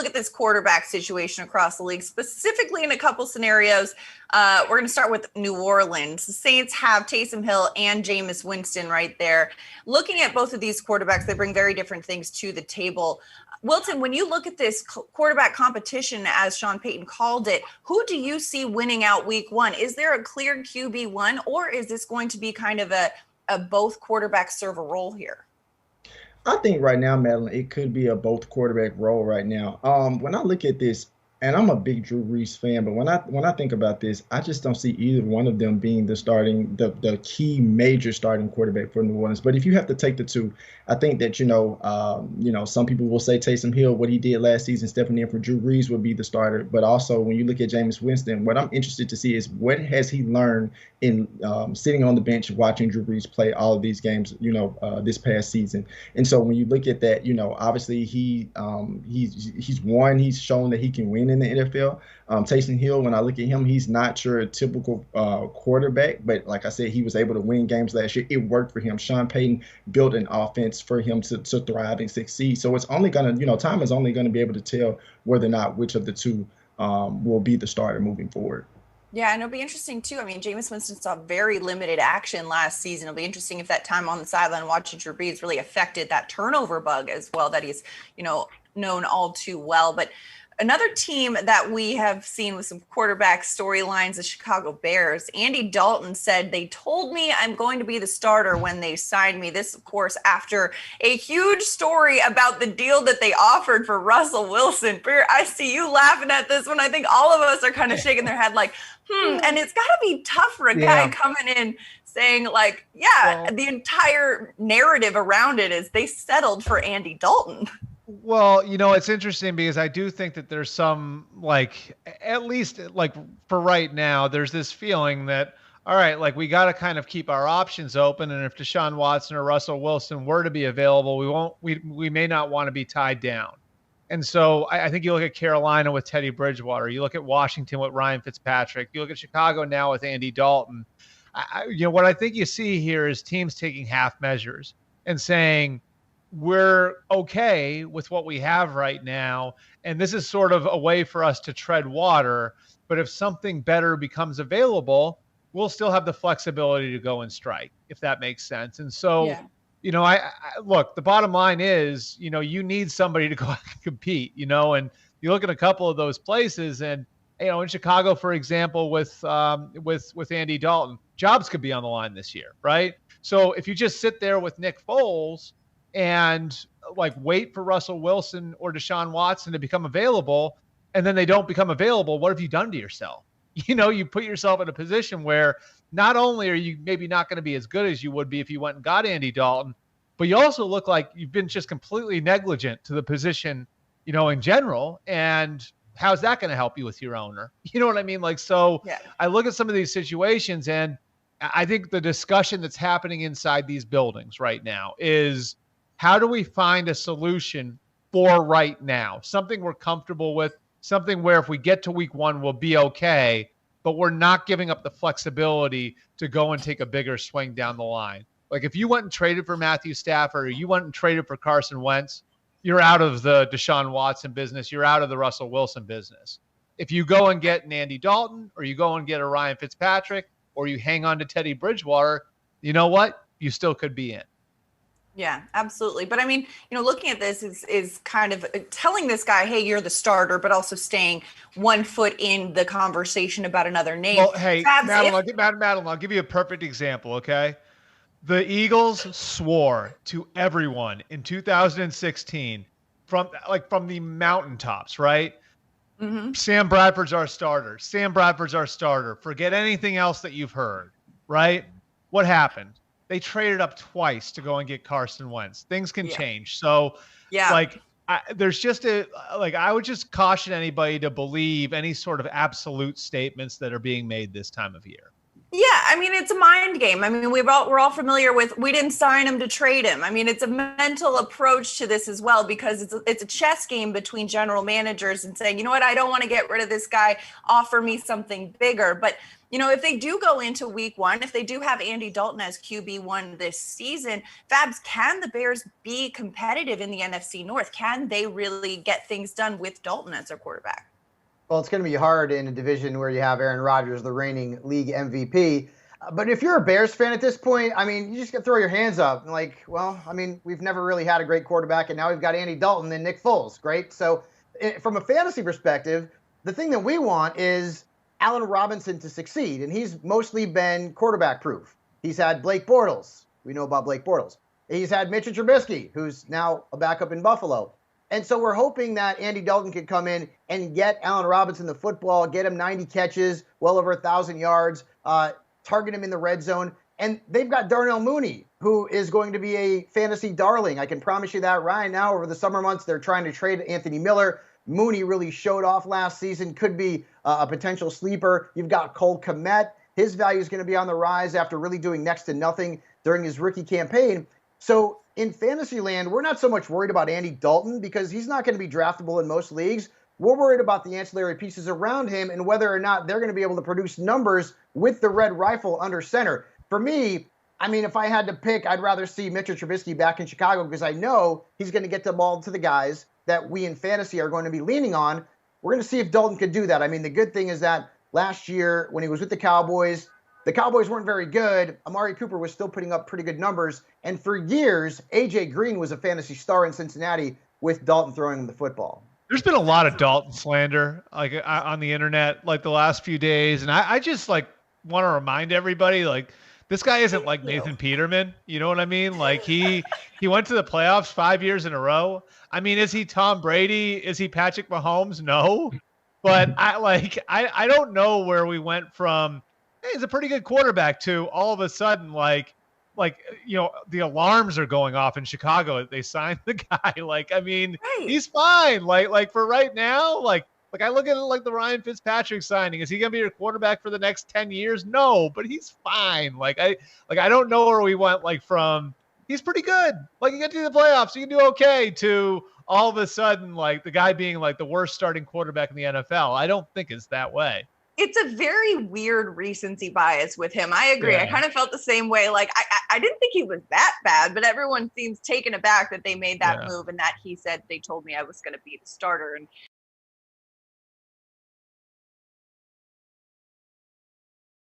look at this quarterback situation across the league, specifically in a couple scenarios, we're going to start with New Orleans. The Saints have Taysom Hill and Jameis Winston right there. Looking at both of these quarterbacks, they bring very different things to the table. Wilton, when you look at this quarterback competition, as Sean Payton called it, who do you see winning out week one? Is there a clear QB1, or is this going to be kind of a both quarterbacks serve a role here? I think right now, Madeline, it could be a both quarterback role right now. When I look at this, and I'm a big Drew Brees fan, but when I think about this, I just don't see either one of them being the key major starting quarterback for New Orleans. But if you have to take the two, I think that some people will say Taysom Hill, what he did last season, stepping in for Drew Brees, would be the starter. But also, when you look at Jameis Winston, what I'm interested to see is what has he learned in sitting on the bench watching Drew Brees play all of these games, this past season. And so when you look at that, obviously he's shown that he can win in the NFL. Taysom Hill, when I look at him, he's not sure a typical quarterback, but like I said, he was able to win games last year. It worked for him. Sean Payton built an offense for him to thrive and succeed. So it's only going to, time is only going to be able to tell whether or not which of the two will be the starter moving forward. Yeah, and it'll be interesting, too. I mean, Jameis Winston saw very limited action last season. It'll be interesting if that time on the sideline watching Drew Brees really affected that turnover bug as well that he's, known all too well. But another team that we have seen with some quarterback storylines, the Chicago Bears. Andy Dalton said, "They told me I'm going to be the starter when they signed me." This, of course, after a huge story about the deal that they offered for Russell Wilson. Breer, I see you laughing at this one. I think all of us are kind of shaking their head like, and it's got to be tough for a guy coming in saying like, the entire narrative around it is they settled for Andy Dalton. Well, it's interesting because I do think that there's some, at least for right now, there's this feeling that, all right, we got to kind of keep our options open. And if Deshaun Watson or Russell Wilson were to be available, we may not want to be tied down. And so I think you look at Carolina with Teddy Bridgewater, you look at Washington with Ryan Fitzpatrick, you look at Chicago now with Andy Dalton. What I think you see here is teams taking half measures and saying, we're okay with what we have right now, and this is sort of a way for us to tread water. But if something better becomes available, we'll still have the flexibility to go and strike, if that makes sense. And so, I look, the bottom line is, you need somebody to go out and compete, and you look at a couple of those places, and in Chicago, for example, with Andy Dalton, jobs could be on the line this year, right? So if you just sit there with Nick Foles and wait for Russell Wilson or Deshaun Watson to become available, and then they don't become available, what have you done to yourself? You put yourself in a position where not only are you maybe not going to be as good as you would be if you went and got Andy Dalton, but you also look like you've been just completely negligent to the position, in general. And how's that going to help you with your owner? You know what I mean? I look at some of these situations, and I think the discussion that's happening inside these buildings right now is, how do we find a solution for right now? Something we're comfortable with, something where if we get to week one, we'll be okay, but we're not giving up the flexibility to go and take a bigger swing down the line. If you went and traded for Matthew Stafford or you went and traded for Carson Wentz, you're out of the Deshaun Watson business. You're out of the Russell Wilson business. If you go and get an Andy Dalton, or you go and get a Ryan Fitzpatrick, or you hang on to Teddy Bridgewater, you know what? You still could be in. Yeah, absolutely. But I mean, looking at this is kind of telling this guy, hey, you're the starter, but also staying 1 foot in the conversation about another name. Well, hey, Madelyn, I'll give you a perfect example, okay? The Eagles swore to everyone in 2016 from the mountaintops, right? Mm-hmm. Sam Bradford's our starter. Sam Bradford's our starter. Forget anything else that you've heard, right? What happened? They traded up twice to go and get Carson Wentz. Things can change. So, there's just I would just caution anybody to believe any sort of absolute statements that are being made this time of year. Yeah, I mean, it's a mind game. I mean, we're all familiar with, we didn't sign him to trade him. I mean, it's a mental approach to this as well, because it's a chess game between general managers and saying, you know what, I don't want to get rid of this guy, offer me something bigger. But, you know, if they do go into week one, if they do have Andy Dalton as QB1 this season, Fabs, can the Bears be competitive in the NFC North? Can they really get things done with Dalton as their quarterback? Well, it's going to be hard in a division where you have Aaron Rodgers, the reigning league MVP. But if you're a Bears fan at this point, I mean, you just got to throw your hands up. Like, well, I mean, we've never really had a great quarterback, and now we've got Andy Dalton and Nick Foles. Great. So from a fantasy perspective, the thing that we want is Allen Robinson to succeed, and he's mostly been quarterback proof. He's had Blake Bortles. We know about Blake Bortles. He's had Mitchell Trubisky, who's now a backup in Buffalo. And so we're hoping that Andy Dalton can come in and get Allen Robinson the football, get him 90 catches, well over 1,000 yards, target him in the red zone. And they've got Darnell Mooney, who is going to be a fantasy darling. I can promise you that right now. Over the summer months, they're trying to trade Anthony Miller. Mooney really showed off last season, could be a potential sleeper. You've got Cole Kmet. His value is going to be on the rise after really doing next to nothing during his rookie campaign. So in fantasy land, we're not so much worried about Andy Dalton because he's not going to be draftable in most leagues. We're worried about the ancillary pieces around him and whether or not they're going to be able to produce numbers with the red rifle under center. For me, I mean, if I had to pick, I'd rather see Mitchell Trubisky back in Chicago because I know he's going to get the ball to the guys that we in fantasy are going to be leaning on. We're going to see if Dalton could do that. I mean, the good thing is that last year when he was with the Cowboys weren't very good. Amari Cooper was still putting up pretty good numbers. And for years, A.J. Green was a fantasy star in Cincinnati with Dalton throwing him the football. There's been a lot of Dalton slander like on the internet like the last few days. And I just like want to remind everybody, like, this guy isn't like Nathan Peterman. You know what I mean? Like he went to the playoffs 5 years in a row. I mean, is he Tom Brady? Is he Patrick Mahomes? No. But I don't know where we went from, hey, he's a pretty good quarterback, to all of a sudden, like, you know, the alarms are going off in Chicago. They signed the guy. Like, I mean, he's fine. Like for right now, like I look at it like the Ryan Fitzpatrick signing. Is he going to be your quarterback for the next 10 years? No, but he's fine. I don't know where we went, like, from he's pretty good. Like, you get to the playoffs, you can do okay, to all of a sudden, like, the guy being like the worst starting quarterback in the NFL. I don't think it's that way. It's a very weird recency bias with him. I agree. Yeah. I kind of felt the same way. Like, I didn't think he was that bad, but everyone seems taken aback that they made that move and that he said, they told me I was going to be the starter. And